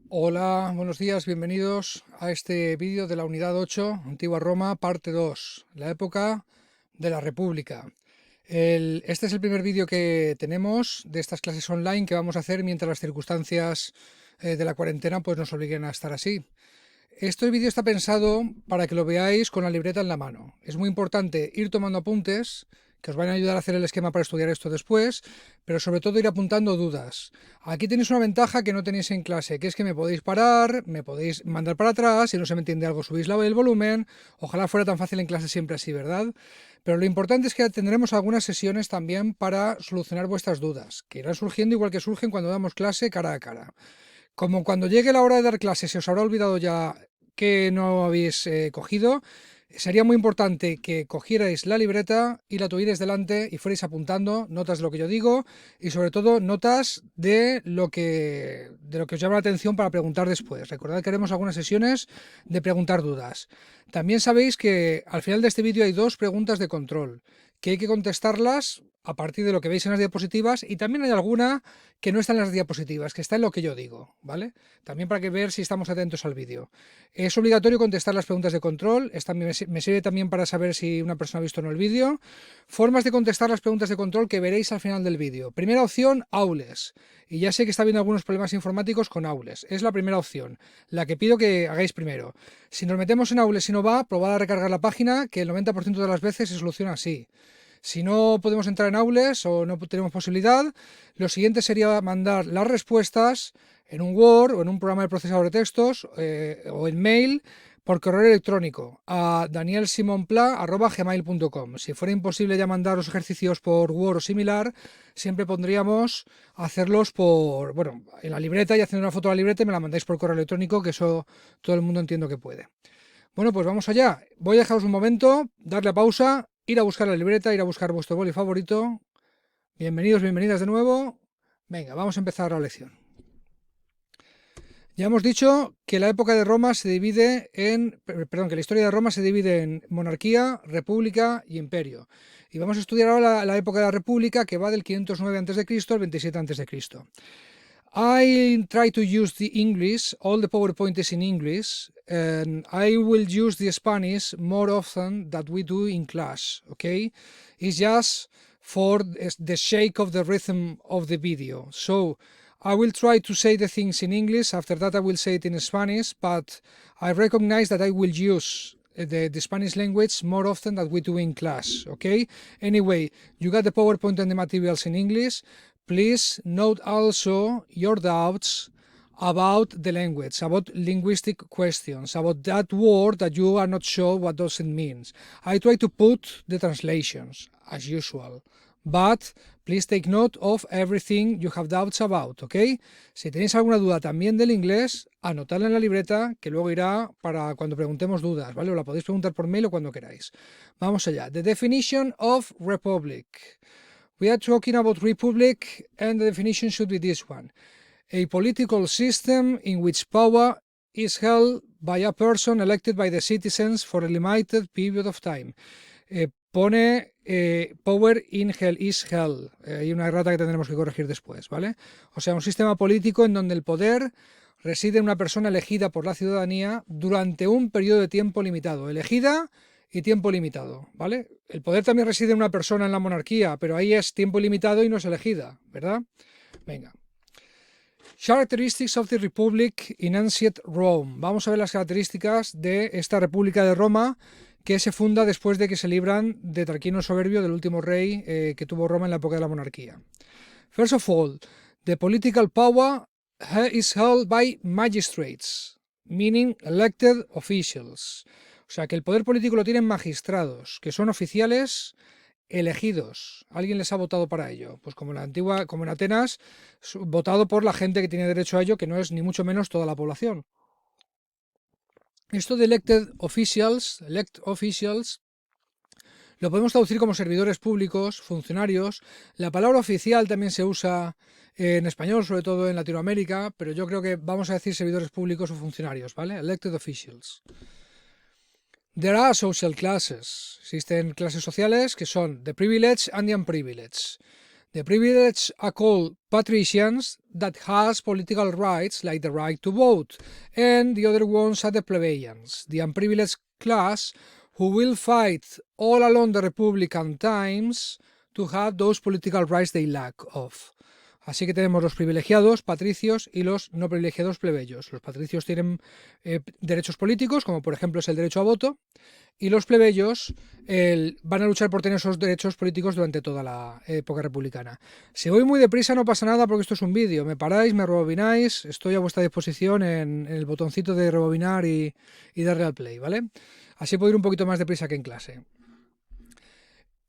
Hola, buenos días, bienvenidos a este vídeo de la unidad 8, Antigua Roma, parte 2, la época de la República. Este es el primer vídeo que tenemos de estas clases online que vamos a hacer mientras las circunstancias de la cuarentena pues nos obliguen a estar así. Este vídeo está pensado para que lo veáis con la libreta en la mano. Es muy importante ir tomando apuntes que os van a ayudar a hacer el esquema para estudiar esto después, pero sobre todo ir apuntando dudas. Aquí tenéis una ventaja que no tenéis en clase, que es que me podéis parar, me podéis mandar para atrás, si no se me entiende algo subís el volumen. Ojalá fuera tan fácil en clase siempre así, ¿verdad? Pero lo importante es que tendremos algunas sesiones también para solucionar vuestras dudas, que irán surgiendo igual que surgen cuando damos clase cara a cara. Como cuando llegue la hora de dar clase se os habrá olvidado ya que no habéis cogido, sería muy importante que cogierais la libreta y la tuvierais delante y fuerais apuntando notas de lo que yo digo y sobre todo notas de lo que os llama la atención para preguntar después. Recordad que haremos algunas sesiones de preguntar dudas. También sabéis que al final de este vídeo hay dos preguntas de control, que hay que contestarlas a partir de lo que veis en las diapositivas, y también hay alguna que no está en las diapositivas, que está en lo que yo digo, ¿vale? También para que ver si estamos atentos al vídeo. Es obligatorio contestar las preguntas de control, me sirve también para saber si una persona ha visto o no el vídeo. Formas de contestar las preguntas de control que veréis al final del vídeo. Primera opción, Aules. Y ya sé que está habiendo algunos problemas informáticos con Aules. Es la primera opción, la que pido que hagáis primero. Si nos metemos en Aules y no va, probad a recargar la página, que el 90% de las veces se soluciona así. Si no podemos entrar en Aules o no tenemos posibilidad, lo siguiente sería mandar las respuestas en un Word o en un programa de procesador de textos o en mail por correo electrónico a danielsimonpla@gmail.com. Si fuera imposible ya mandar los ejercicios por Word o similar, siempre pondríamos hacerlos en la libreta, y haciendo una foto de la libreta y me la mandáis por correo electrónico, que eso todo el mundo entiendo que puede. Bueno, pues vamos allá. Voy a dejaros un momento, darle a pausa, ir a buscar la libreta, ir a buscar vuestro boli favorito. Bienvenidos, bienvenidas de nuevo. Venga, vamos a empezar la lección. Ya hemos dicho que la época de Roma se divide que la historia de Roma se divide en monarquía, república y imperio. Y vamos a estudiar ahora la época de la república, que va del 509 a.C. al 27 a.C. I try to use the English, all the PowerPoint is in English, and I will use the Spanish more often than we do in class, okay? It's just for the sake of the rhythm of the video. So I will try to say the things in English, after that I will say it in Spanish, but I recognize that I will use the Spanish language more often than we do in class, okay? Anyway, you got the PowerPoint and the materials in English. Please note also your doubts about the language, about linguistic questions, about that word that you are not sure what does it means. I try to put the translations, as usual, but please take note of everything you have doubts about, ¿ok? Si tenéis alguna duda también del inglés, anotadla en la libreta, que luego irá para cuando preguntemos dudas, ¿vale? O la podéis preguntar por mail o cuando queráis. Vamos allá. The definition of republic. We are talking about republic, and the definition should be this one: a political system in which power is held by a person elected by the citizens for a limited period of time. Power in hell is hell. Hay una errata que tendremos que corregir después, ¿vale? O sea, un sistema político en donde el poder reside en una persona elegida por la ciudadanía durante un periodo de tiempo limitado. Elegida y tiempo limitado, ¿vale? El poder también reside en una persona en la monarquía, pero ahí es tiempo limitado y no es elegida, ¿verdad? Venga. Characteristics of the Republic in Ancient Rome. Vamos a ver las características de esta República de Roma, que se funda después de que se libran de Tarquino el Soberbio, del último rey que tuvo Roma en la época de la monarquía. First of all, the political power is held by magistrates, meaning elected officials. O sea, que el poder político lo tienen magistrados, que son oficiales elegidos. Alguien les ha votado para ello. Pues como en Atenas, votado por la gente que tiene derecho a ello, que no es ni mucho menos toda la población. Esto de elect officials, lo podemos traducir como servidores públicos, funcionarios. La palabra oficial también se usa en español, sobre todo en Latinoamérica, pero yo creo que vamos a decir servidores públicos o funcionarios, ¿vale? Elected officials. There are social classes. Existen clases sociales que son the privileged and the unprivileged. The privileged are called patricians that has political rights like the right to vote, and the other ones are the plebeians, the unprivileged class who will fight all along the Republican times to have those political rights they lack of. Así que tenemos los privilegiados, patricios, y los no privilegiados, plebeyos. Los patricios tienen derechos políticos, como por ejemplo es el derecho a voto, y los plebeyos van a luchar por tener esos derechos políticos durante toda la época republicana. Si voy muy deprisa no pasa nada porque esto es un vídeo. Me paráis, me rebobináis, estoy a vuestra disposición en el botoncito de rebobinar y darle al play, ¿vale? Así puedo ir un poquito más deprisa que en clase.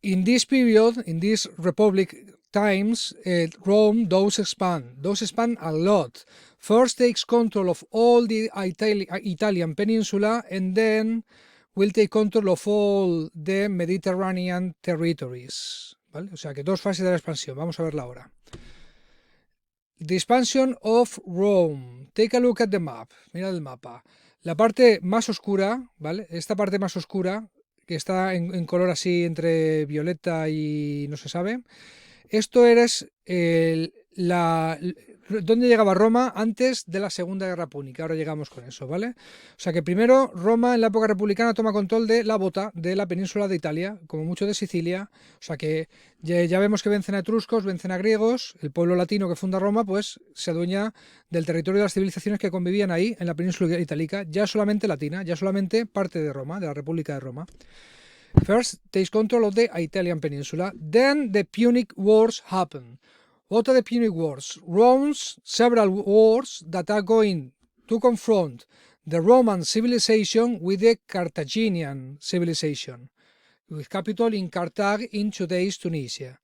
In this period, in this republic times, Rome does expand a lot. First takes control of all the Italian peninsula and then will take control of all the Mediterranean territories. ¿Vale? O sea que dos fases de la expansión. Vamos a verla ahora. The expansion of Rome. Take a look at the map. Mira el mapa. La parte más oscura, ¿vale? Esta parte más oscura, que está en color así entre violeta y no se sabe. Esto es dónde llegaba Roma antes de la Segunda Guerra Púnica. Ahora llegamos con eso, ¿vale? O sea que primero Roma en la época republicana toma control de la bota de la península de Italia, como mucho de Sicilia. O sea que ya vemos que vencen a etruscos, vencen a griegos. El pueblo latino que funda Roma pues se adueña del territorio de las civilizaciones que convivían ahí en la península itálica, ya solamente latina, ya solamente parte de Roma, de la República de Roma. First takes control of the Italian peninsula, then the Punic Wars happen. What are the Punic Wars? Rome's several wars that are going to confront the Roman civilization with the Carthaginian civilization, with capital in Carthage in today's Tunisia.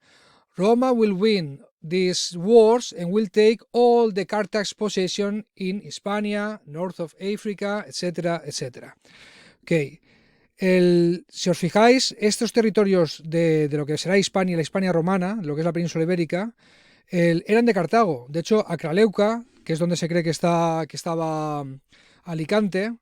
Roma will win these wars and will take all the Carthage possession in Hispania, north of Africa, etc., etc. Okay. Si os fijáis, estos territorios de lo que será Hispania, la Hispania romana, lo que es la península ibérica, eran de Cartago. De hecho, Acraleuca, que es donde se cree que estaba Alicante,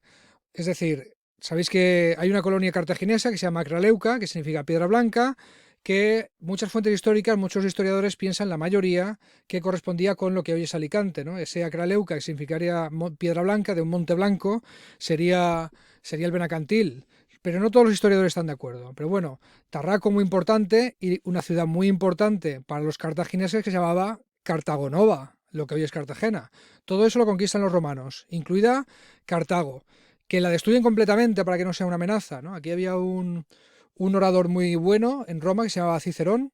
es decir, sabéis que hay una colonia cartaginesa que se llama Acraleuca, que significa piedra blanca, que muchas fuentes históricas, muchos historiadores piensan, la mayoría, que correspondía con lo que hoy es Alicante, ¿no? Ese Acraleuca, que significaría piedra blanca, de un monte blanco, sería el Benacantil. Pero no todos los historiadores están de acuerdo. Pero bueno, Tarraco muy importante y una ciudad muy importante para los cartagineses que se llamaba Cartago Nova, lo que hoy es Cartagena. Todo eso lo conquistan los romanos, incluida Cartago, que la destruyen completamente para que no sea una amenaza, ¿no? Aquí había un orador muy bueno en Roma que se llamaba Cicerón.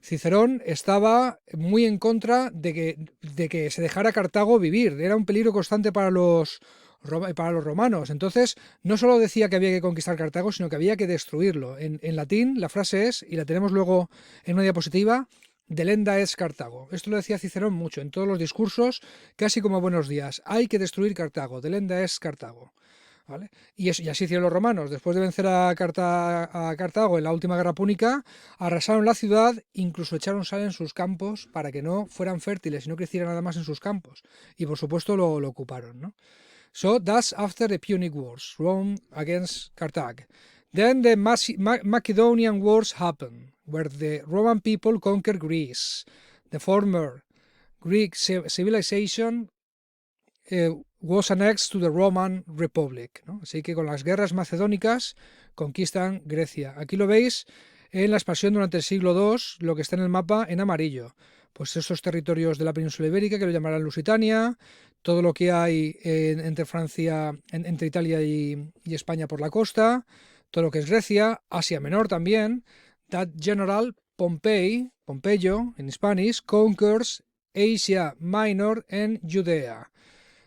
Cicerón estaba muy en contra de que se dejara Cartago vivir. Era un peligro constante para los romanos. Entonces, no solo decía que había que conquistar Cartago, sino que había que destruirlo. En latín, la frase es, y la tenemos luego en una diapositiva, delenda es Cartago. Esto lo decía Cicerón mucho, en todos los discursos, casi como buenos días. Hay que destruir Cartago, delenda es Cartago. ¿Vale? Y así hicieron los romanos. Después de vencer a Cartago en la última guerra púnica, arrasaron la ciudad, incluso echaron sal en sus campos para que no fueran fértiles y no creciera nada más en sus campos. Y por supuesto lo ocuparon, ¿no? So that's after the Punic Wars, Rome against Carthage. Then the Macedonian Wars happened, where the Roman people conquered Greece. The former Greek civilization was annexed to the Roman Republic, ¿no? Así que con las guerras macedónicas conquistan Grecia. Aquí lo veis en la expansión durante el siglo II, lo que está en el mapa en amarillo. Pues esos territorios de la península ibérica, que lo llamarán Lusitania, todo lo que hay entre Francia, entre Italia y España por la costa, todo lo que es Grecia, Asia Menor también. That General Pompeyo, en Spanish, conquers Asia Minor and Judea.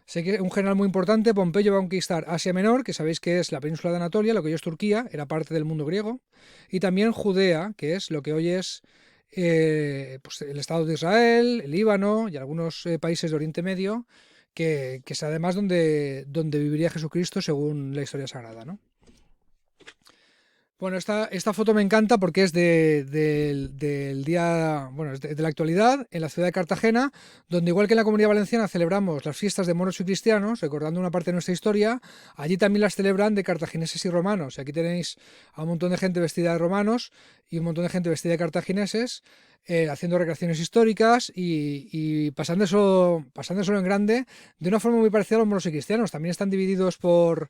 Sé que un general muy importante, Pompeyo, va a conquistar Asia Menor, que sabéis que es la península de Anatolia, lo que hoy es Turquía, era parte del mundo griego, y también Judea, que es lo que hoy es pues el Estado de Israel, el Líbano y algunos países de Oriente Medio, que es además donde viviría Jesucristo según la historia sagrada, ¿no? Bueno, esta foto me encanta porque es del día, bueno, es de la actualidad, en la ciudad de Cartagena, donde igual que en la Comunidad Valenciana celebramos las fiestas de moros y cristianos, recordando una parte de nuestra historia, allí también las celebran de cartagineses y romanos. Y aquí tenéis a un montón de gente vestida de romanos y un montón de gente vestida de cartagineses. haciendo recreaciones históricas y pasándoselo en grande de una forma muy parecida a los moros y cristianos. También están divididos por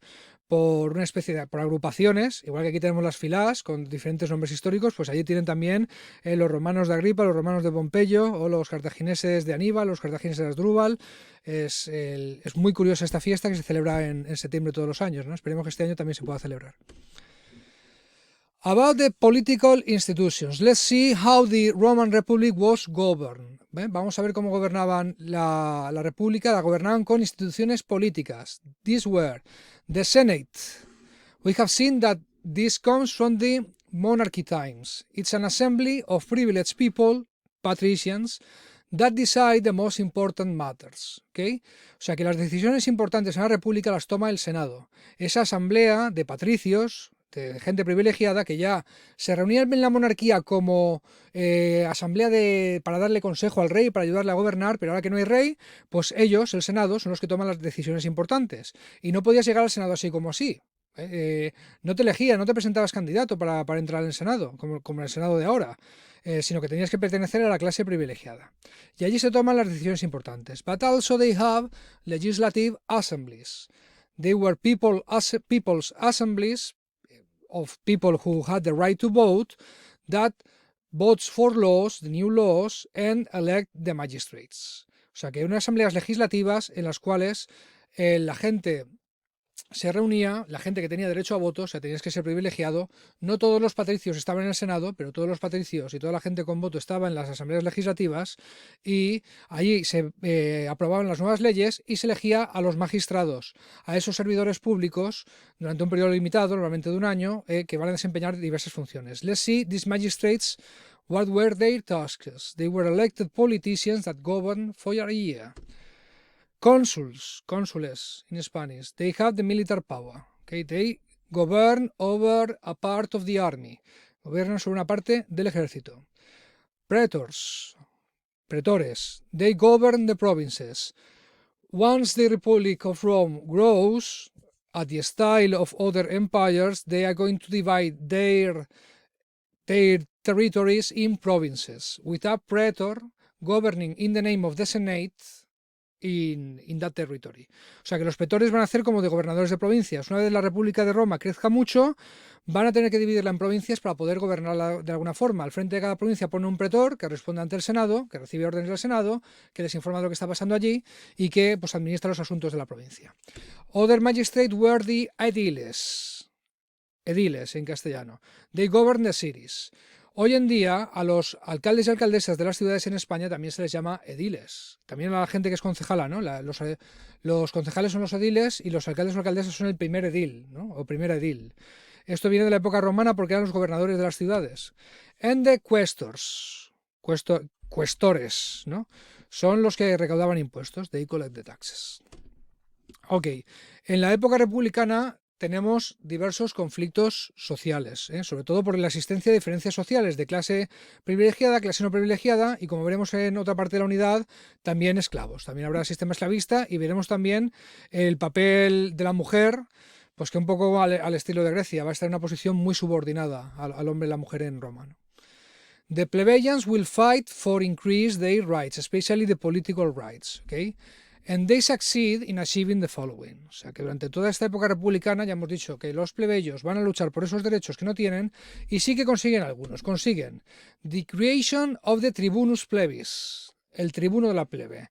una especie de por agrupaciones, igual que aquí tenemos las filás con diferentes nombres históricos, pues allí tienen también los romanos de Agripa, los romanos de Pompeyo o los cartagineses de Aníbal, los cartagineses de Asdrúbal. Es muy curiosa esta fiesta que se celebra en septiembre todos los años, ¿no? Esperemos que este año también se pueda celebrar. About the political institutions, let's see how the Roman Republic was governed. Vamos a ver cómo gobernaban la República. La gobernaban con instituciones políticas. These were the Senate. We have seen that this comes from the monarchy times. It's an assembly of privileged people, patricians, that decide the most important matters. ¿Okay? O sea que las decisiones importantes en la República las toma el Senado. Esa asamblea de patricios, de gente privilegiada, que ya se reunían en la monarquía como asamblea para darle consejo al rey, para ayudarle a gobernar, pero ahora que no hay rey, pues ellos, el Senado, son los que toman las decisiones importantes. Y no podías llegar al Senado así como así. No te elegías, no te presentabas candidato para entrar en el Senado, como en el Senado de ahora, sino que tenías que pertenecer a la clase privilegiada. Y allí se toman las decisiones importantes. But also they have legislative assemblies. They were people's assemblies of people who had the right to vote that votes for laws, the new laws, and elect the magistrates. O sea que hay unas asambleas legislativas en las cuales la gente se reunía, la gente que tenía derecho a voto, o sea, tenías que ser privilegiado. No todos los patricios estaban en el Senado, pero todos los patricios y toda la gente con voto estaba en las asambleas legislativas y allí se aprobaban las nuevas leyes y se elegía a los magistrados, a esos servidores públicos durante un periodo limitado, normalmente de un año, que van a desempeñar diversas funciones. Let's see these magistrates. What were their tasks? They were elected politicians that governed for a year. Consules in Spanish, they have the military power. Okay? They govern over a part of the army. Gobiernan sobre una parte del ejército. Pretors, they govern the provinces. Once the Republic of Rome grows, at the style of other empires, they are going to divide their territories in provinces, with a pretor governing in the name of the Senate in that territory. O sea que los pretores van a hacer como de gobernadores de provincias. Una vez la República de Roma crezca mucho, van a tener que dividirla en provincias para poder gobernarla de alguna forma. Al frente de cada provincia pone un pretor que responde ante el Senado, que recibe órdenes del Senado, que les informa de lo que está pasando allí y que pues administra los asuntos de la provincia. Other magistrates were the ediles en castellano. They govern the cities. Hoy en día a los alcaldes y alcaldesas de las ciudades en España también se les llama ediles. También a la gente que es concejala, ¿no? Los concejales son los ediles y los alcaldes o alcaldesas son el primer edil, ¿no? O primer edil. Esto viene de la época romana porque eran los gobernadores de las ciudades. And the questors, ¿no? Son los que recaudaban impuestos. They collect the taxes. Ok, en la época republicana tenemos diversos conflictos sociales, sobre todo por la existencia de diferencias sociales de clase privilegiada, clase no privilegiada y, como veremos en otra parte de la unidad, también esclavos. También habrá sistema esclavista y veremos también el papel de la mujer, pues que un poco al estilo de Grecia va a estar en una posición muy subordinada al hombre y la mujer en Roma, ¿no? The plebeians will fight for increase their rights, especially the political rights, ¿okay? And they succeed in achieving the following. O sea que durante toda esta época republicana ya hemos dicho que los plebeyos van a luchar por esos derechos que no tienen y sí que consiguen algunos. Consiguen the creation of the tribunus plebis, el tribuno de la plebe.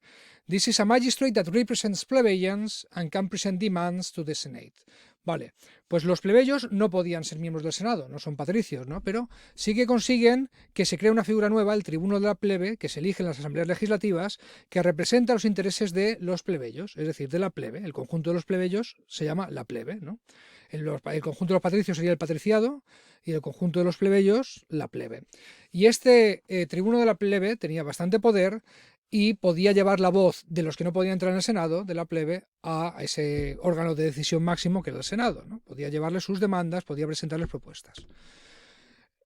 This is a magistrate that represents plebeians and can present demands to the Senate. Vale, pues los plebeyos no podían ser miembros del Senado, no son patricios, ¿no? Pero sí que consiguen que se cree una figura nueva, el tribuno de la plebe, que se elige en las asambleas legislativas, que representa los intereses de los plebeyos, es decir, de la plebe. El conjunto de los plebeyos se llama la plebe, ¿no? El conjunto de los patricios sería el patriciado y el conjunto de los plebeyos la plebe. Y este tribuno de la plebe tenía bastante poder y podía llevar la voz de los que no podían entrar en el Senado, de la plebe, a ese órgano de decisión máximo que era el Senado, ¿no? Podía llevarles sus demandas, podía presentarles propuestas.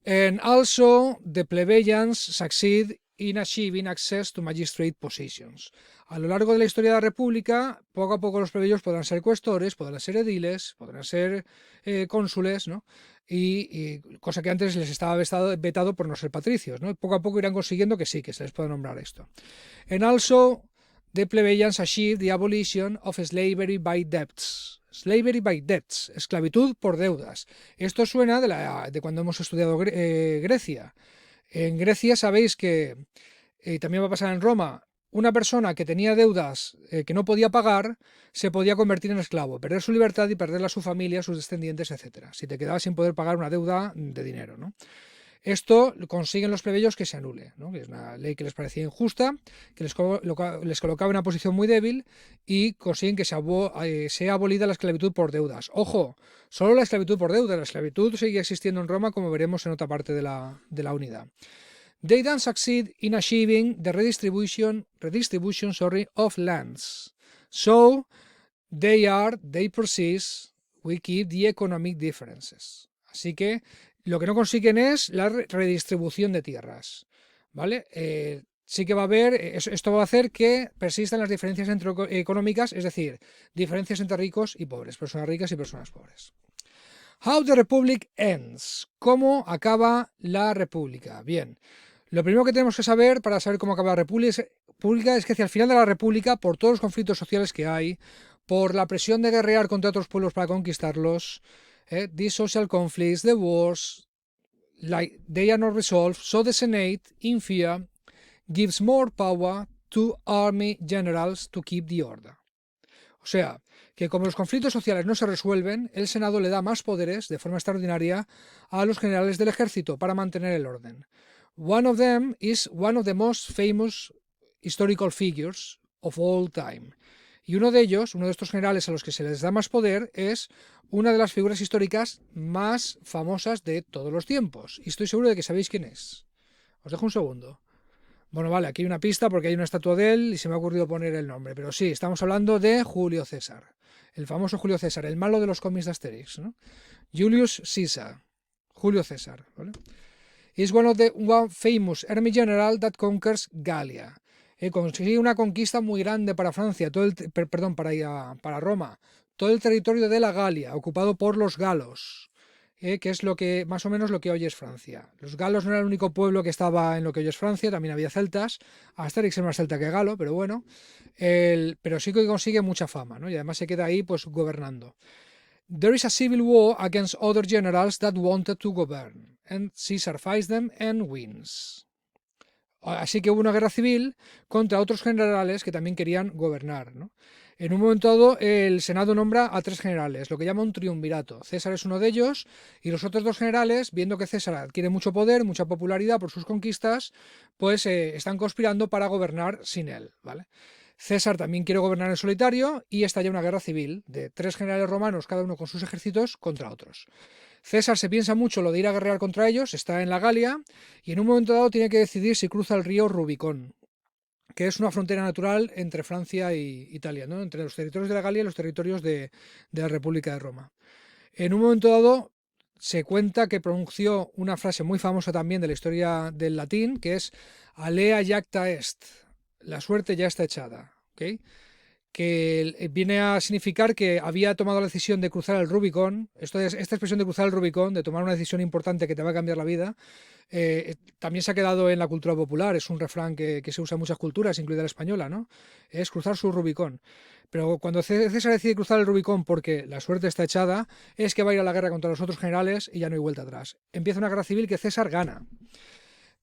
And also the plebeians succeed in achieving access to magistrate positions. A lo largo de la historia de la República, poco a poco los plebeyos podrán ser cuestores, podrán ser ediles, podrán ser cónsules, ¿no? Y cosa que antes les estaba vetado por no ser patricios, ¿no? Poco a poco irán consiguiendo que sí, que se les pueda nombrar esto. And also the plebeians achieved the abolition of slavery by debts. Slavery by debts, esclavitud por deudas. Esto suena de cuando hemos estudiado Grecia. En Grecia sabéis que, también va a pasar en Roma, una persona que tenía deudas que no podía pagar se podía convertir en esclavo, perder su libertad y perder a su familia, sus descendientes, etc. Si te quedabas sin poder pagar una deuda de dinero, ¿no? Esto consiguen los plebeyos que se anule, ¿no? Que es una ley que les parecía injusta, que les colocaba en una posición muy débil y consiguen que sea abolida la esclavitud por deudas. Ojo, solo la esclavitud por deudas, la esclavitud sigue existiendo en Roma, como veremos en otra parte de la unidad. They then succeed in achieving the redistribution of lands. So they persist, we keep the economic differences. Así que lo que no consiguen es la redistribución de tierras, ¿vale? Sí que va a haber, esto va a hacer que persistan las diferencias económicas, es decir, diferencias entre ricos y pobres, personas ricas y personas pobres. How the Republic ends. ¿Cómo acaba la República? Bien, lo primero que tenemos que saber para saber cómo acaba la República es que hacia el final de la República, por todos los conflictos sociales que hay, por la presión de guerrear contra otros pueblos para conquistarlos, these social conflicts, the wars, they are not resolved, so the Senate, in fear, gives more power to army generals to keep the order. O sea, que como los conflictos sociales no se resuelven, el Senado le da más poderes, de forma extraordinaria, a los generales del ejército para mantener el orden. One of them is one of the most famous historical figures of all time. Y uno de ellos, uno de estos generales a los que se les da más poder, es una de las figuras históricas más famosas de todos los tiempos. Y estoy seguro de que sabéis quién es. Os dejo un segundo. Bueno, vale, aquí hay una pista porque hay una estatua de él y se me ha ocurrido poner el nombre. Pero sí, estamos hablando de Julio César. El famoso Julio César, el malo de los cómics de Asterix, ¿no? Julius Caesar. Julio César, ¿vale? Is one of the famous army general that conquers Galia. Consigue una conquista muy grande para Francia, para Roma, todo el territorio de la Galia, ocupado por los galos, que es más o menos lo que hoy es Francia. Los galos no era el único pueblo que estaba en lo que hoy es Francia, también había celtas, Asterix es más celta que galo, pero bueno, pero sí que consigue mucha fama, ¿no? Y además se queda ahí pues gobernando. There is a civil war against other generals that wanted to govern, and Caesar fights them and wins. Así que hubo una guerra civil contra otros generales que también querían gobernar, ¿no? En un momento dado, el Senado nombra a 3 generales, lo que llama un triunvirato. César es uno de ellos, y los otros 2 generales, viendo que César adquiere mucho poder, mucha popularidad por sus conquistas, pues están conspirando para gobernar sin él, ¿vale? César también quiere gobernar en solitario y estalla una guerra civil de 3 generales romanos, cada uno con sus ejércitos, contra otros. César se piensa mucho lo de ir a guerrear contra ellos, está en la Galia y en un momento dado tiene que decidir si cruza el río Rubicón, que es una frontera natural entre Francia e Italia, ¿no? Entre los territorios de la Galia y los territorios de la República de Roma. En un momento dado se cuenta que pronunció una frase muy famosa también de la historia del latín, que es alea jacta est, la suerte ya está echada, ¿okay? Que viene a significar que había tomado la decisión de cruzar el Rubicón. Esta expresión de cruzar el Rubicón, de tomar una decisión importante que te va a cambiar la vida, también se ha quedado en la cultura popular. Es un refrán que se usa en muchas culturas, incluida la española, ¿no? Es cruzar su Rubicón. Pero cuando César decide cruzar el Rubicón porque la suerte está echada, es que va a ir a la guerra contra los otros generales y ya no hay vuelta atrás. Empieza una guerra civil que César gana.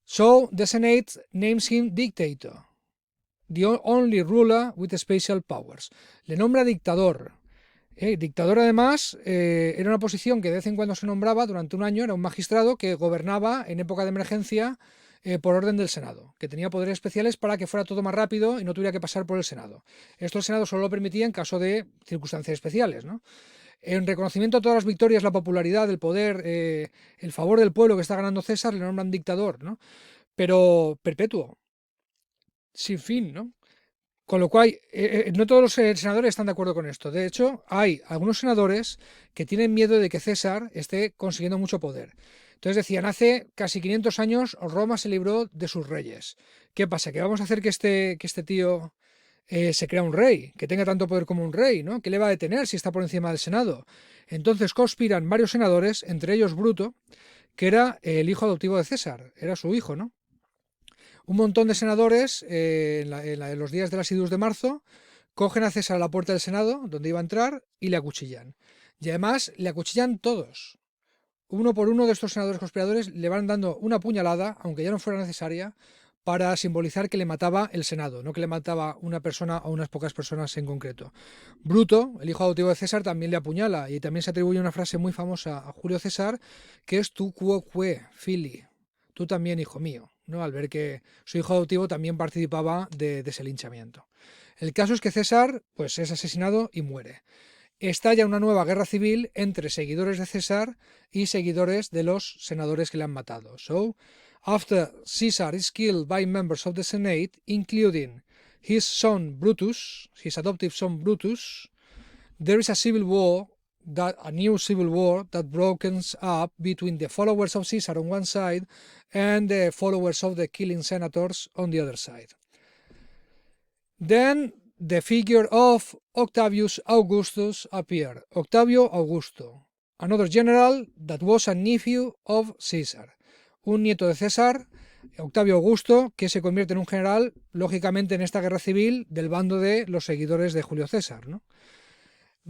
So the Senate names him dictator. The only ruler with special powers. Le nombra dictador. Dictador, además, era una posición que de vez en cuando se nombraba durante un año. Era un magistrado que gobernaba en época de emergencia por orden del Senado, que tenía poderes especiales para que fuera todo más rápido y no tuviera que pasar por el Senado. Esto el Senado solo lo permitía en caso de circunstancias especiales, ¿no? En reconocimiento a todas las victorias, la popularidad, el poder, el favor del pueblo que está ganando César, le nombran dictador, ¿no? Pero perpetuo, sin fin, ¿no? Con lo cual, no todos los senadores están de acuerdo con esto. De hecho, hay algunos senadores que tienen miedo de que César esté consiguiendo mucho poder. Entonces decían, hace casi 500 años Roma se libró de sus reyes. ¿Qué pasa? ¿Que vamos a hacer que este tío se crea un rey, que tenga tanto poder como un rey, ¿no? ¿Qué le va a detener si está por encima del Senado? Entonces conspiran varios senadores, entre ellos Bruto, que era el hijo adoptivo de César, era su hijo, ¿no? Un montón de senadores, en los días de las idus de marzo, cogen a César a la puerta del Senado, donde iba a entrar, y le acuchillan. Y además le acuchillan todos. Uno por uno de estos senadores conspiradores le van dando una puñalada, aunque ya no fuera necesaria, para simbolizar que le mataba el Senado, no que le mataba una persona o unas pocas personas en concreto. Bruto, el hijo adoptivo de César, también le apuñala, y también se atribuye una frase muy famosa a Julio César, que es tu quoque, fili, tú también, hijo mío, ¿no? Al ver que su hijo adoptivo también participaba de ese linchamiento. El caso es que César pues, es asesinado y muere. Estalla una nueva guerra civil entre seguidores de César y seguidores de los senadores que le han matado. So, after Caesar is killed by members of the Senate, including his son Brutus, his adoptive son Brutus, there is a new civil war that brokens up between the followers of Caesar on one side and the followers of the killing senators on the other side. Then the figure of Octavius Augustus appeared. Octavio Augusto, another general that was a nephew of Caesar. Un nieto de César, Octavio Augusto, que se convierte en un general, lógicamente en esta guerra civil, del bando de los seguidores de Julio César, ¿no?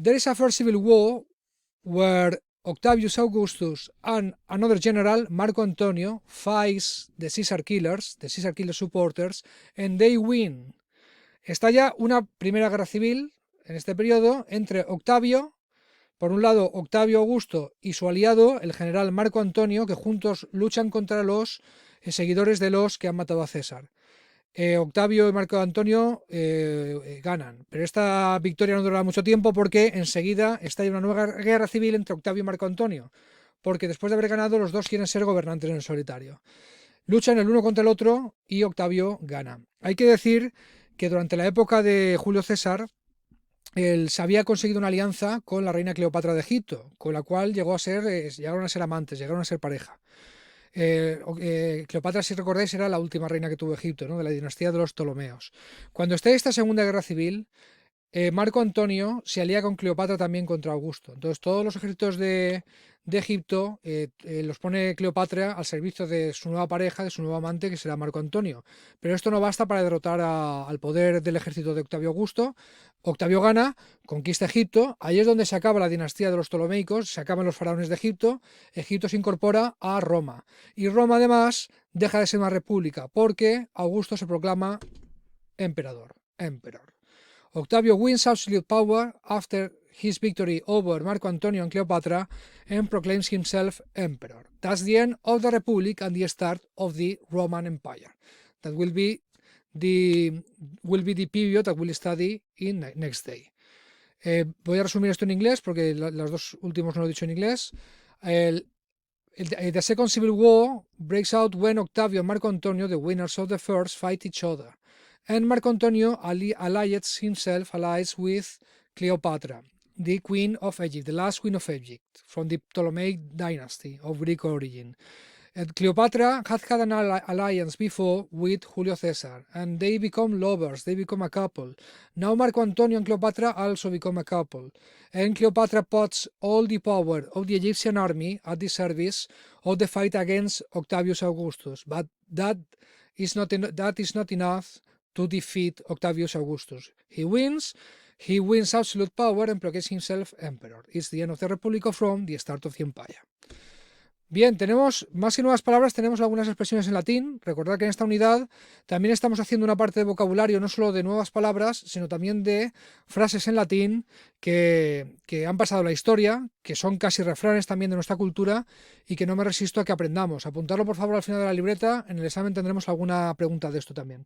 There is a first civil war where Octavius Augustus and another general, Marco Antonio, fights the Caesar killer supporters, and they win. Estalla una primera guerra civil en este periodo entre Octavio, por un lado Octavio Augusto y su aliado, el general Marco Antonio, que juntos luchan contra los seguidores de los que han matado a César. Octavio y Marco Antonio ganan, pero esta victoria no durará mucho tiempo porque enseguida estalla una nueva guerra civil entre Octavio y Marco Antonio, porque después de haber ganado los dos quieren ser gobernantes en el solitario. Luchan el uno contra el otro y Octavio gana. Hay que decir que durante la época de Julio César, él se había conseguido una alianza con la reina Cleopatra de Egipto, con la cual llegaron a ser amantes, llegaron a ser pareja. Cleopatra, si recordáis, era la última reina que tuvo Egipto, ¿no? De la dinastía de los Ptolomeos. Cuando está esta segunda guerra civil, Marco Antonio se alía con Cleopatra también contra Augusto. Entonces todos los ejércitos de Egipto los pone Cleopatra al servicio de su nueva pareja, de su nuevo amante, que será Marco Antonio. Pero esto no basta para derrotar al poder del ejército de Octavio Augusto. Octavio gana, conquista Egipto, ahí es donde se acaba la dinastía de los Ptolomeicos, se acaban los faraones de Egipto, Egipto se incorpora a Roma. Y Roma además deja de ser una república, porque Augusto se proclama emperador. Octavio wins absolute power after his victory over Marco Antonio and Cleopatra and proclaims himself emperor. That's the end of the Republic and the start of the Roman Empire. That will be the period that we'll study in next day. Voy a resumir esto en inglés porque los dos últimos no lo he dicho en inglés. The Second Civil War breaks out when Octavio and Marco Antonio, the winners of the first, fight each other. And Marco Antonio allies himself with Cleopatra, the Queen of Egypt, the last Queen of Egypt, from the Ptolemaic dynasty of Greek origin. And Cleopatra had an alliance before with Julio César, and they become lovers, they become a couple. Now Marco Antonio and Cleopatra also become a couple, and Cleopatra puts all the power of the Egyptian army at the service of the fight against Octavius Augustus, but that is not enough to defeat Octavius Augustus. He wins absolute power and proclaims himself emperor. It's the end of the Republic of Rome, the start of the empire. Bien, tenemos más que nuevas palabras, tenemos algunas expresiones en latín. Recordad que en esta unidad también estamos haciendo una parte de vocabulario, no solo de nuevas palabras, sino también de frases en latín que han pasado la historia, que son casi refranes también de nuestra cultura y que no me resisto a que aprendamos. Apuntarlo por favor al final de la libreta, en el examen tendremos alguna pregunta de esto también.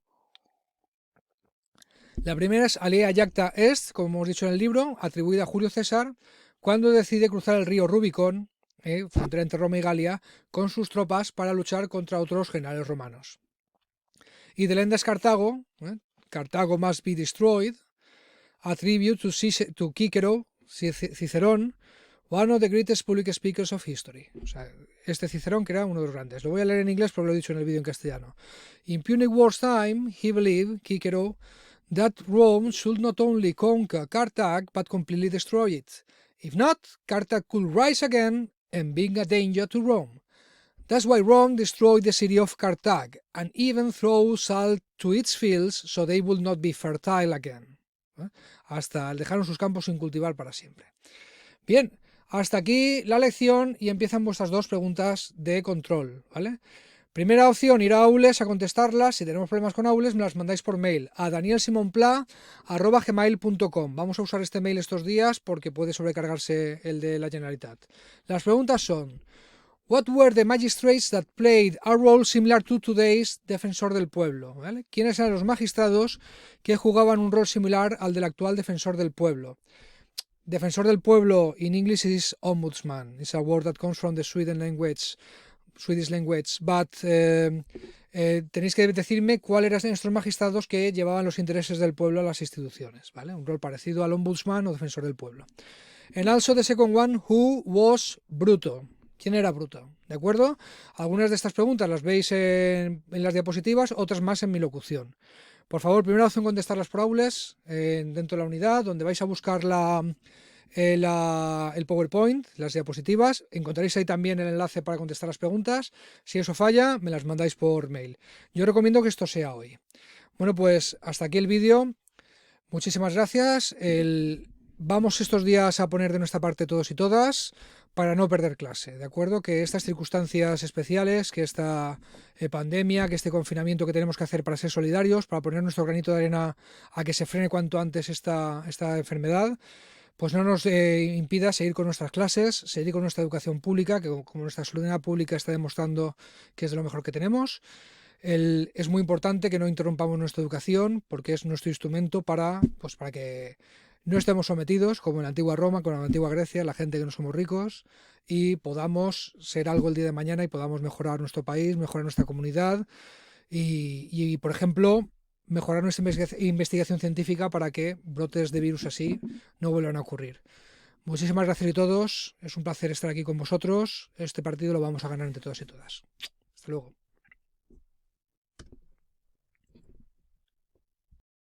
La primera es alea jacta est, como hemos dicho en el libro, atribuida a Julio César, cuando decide cruzar el río Rubicón, frontera entre Roma y Galia, con sus tropas para luchar contra otros generales romanos. Y Delendas Cartago, Cartago must be destroyed, attribute to Cicero, Cicerón, One of the greatest public speakers of history. O sea, este Cicerón que era uno de los grandes. Lo voy a leer en inglés porque lo he dicho en el vídeo en castellano. In Punic War's time, he believed, Cicero, that Rome should not only conquer Carthage, but completely destroy it. If not, Carthage could rise again and being a danger to Rome. That's why Rome destroyed the city of Carthage, and even threw salt to its fields so they would not be fertile again. Hasta dejaron sus campos sin cultivar para siempre. Bien, hasta aquí la lección y empiezan vuestras dos preguntas de control, ¿vale? Primera opción, ir a Aules a contestarlas. Si tenemos problemas con Aules, me las mandáis por mail a danielsimonpla@gmail.com. Vamos a usar este mail estos días porque puede sobrecargarse el de la Generalitat. Las preguntas son: What were the magistrates that played a role similar to today's defensor del pueblo? ¿Vale? ¿Quiénes eran los magistrados que jugaban un rol similar al del actual defensor del pueblo? Defensor del pueblo in English is ombudsman. It's a word that comes from the Swedish language. But tenéis que decirme cuáles eran estos magistrados que llevaban los intereses del pueblo a las instituciones, ¿vale? Un rol parecido al ombudsman o defensor del pueblo. And also the second one, who was Bruto? ¿Quién era Bruto? ¿De acuerdo? Algunas de estas preguntas las veis en las diapositivas, otras más en mi locución. Por favor, primera opción, contestarlas por Aules dentro de la unidad, donde vais a buscar el PowerPoint, las diapositivas. Encontraréis ahí también el enlace para contestar las preguntas. Si eso falla, me las mandáis por mail. Yo recomiendo que esto sea hoy. Bueno, pues hasta aquí el vídeo. Muchísimas gracias. Vamos estos días a poner de nuestra parte todos y todas para no perder clase, ¿de acuerdo? Que estas circunstancias especiales, que esta pandemia, que este confinamiento que tenemos que hacer para ser solidarios, para poner nuestro granito de arena a que se frene cuanto antes esta enfermedad, pues no nos impida seguir con nuestras clases, seguir con nuestra educación pública, que como nuestra salud pública está demostrando que es de lo mejor que tenemos. Es muy importante que no interrumpamos nuestra educación porque es nuestro instrumento para que no estemos sometidos, como en la antigua Roma, como en la antigua Grecia, la gente que no somos ricos, y podamos ser algo el día de mañana y podamos mejorar nuestro país, mejorar nuestra comunidad y por ejemplo, mejorar nuestra investigación científica para que brotes de virus así no vuelvan a ocurrir. Muchísimas gracias a todos, es un placer estar aquí con vosotros. Este partido lo vamos a ganar entre todos y todas. Hasta luego.